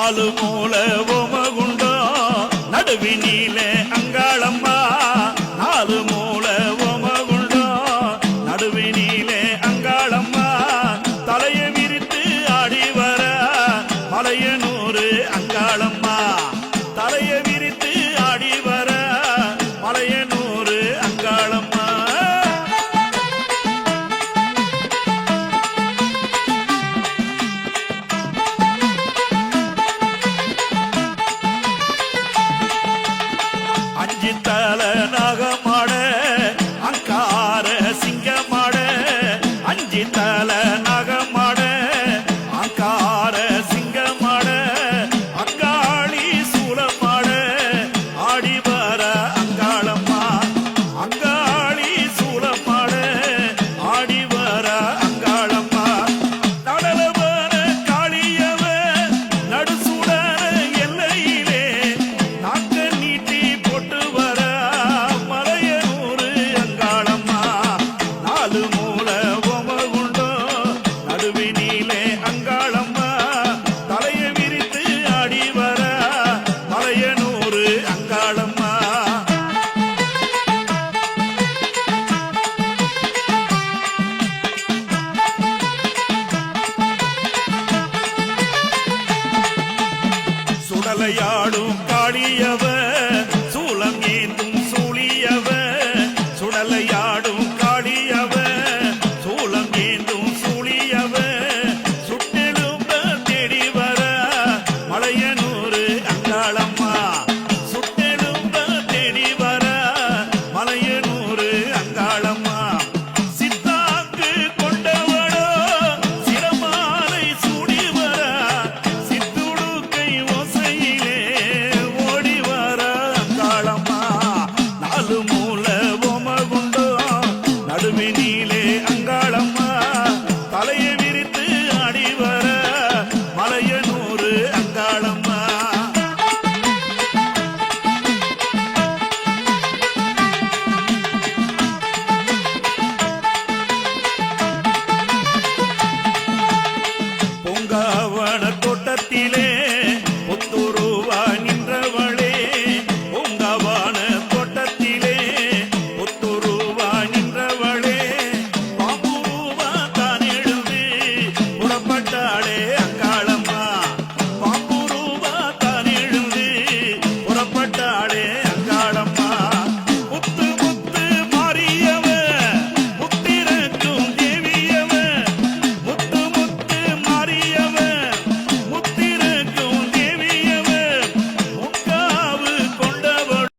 நாலு மூல ஓமகுண்டோ நடுவினிலே அங்காளம்மா நாலு மூல ஓமகுண்டோ நடுவினிலே அங்காளம்மா தலையை விரித்து ஆடி வர மலையனூர் அங்காளம்மா தலையை விரித்து ஆடி வர மலையனூர் அங்காளம்மா அஞ்சித்தல நாகமாட அங்கார சிங்கமாட அஞ்சித்தல நாகமாட அங்கார சிங்கமாட அங்காளி சூலமாட ஆடி வர அங்காளம்மா அங்காளி சூலமாட ஆடி வர அங்காளம்மா நடலவன காளியவ நடுசுடர எல்லையிலே நாக்க நீட்டி போட்டு வர மலையனூர் அங்காளம்மா நாலு மூல ஓமகுண்டோ நடுவினிலே அங்காளம்மா தலையை விரித்து ஆடி வர மலையனூர் அங்காளம்மா சுடலையாடும் காளியவ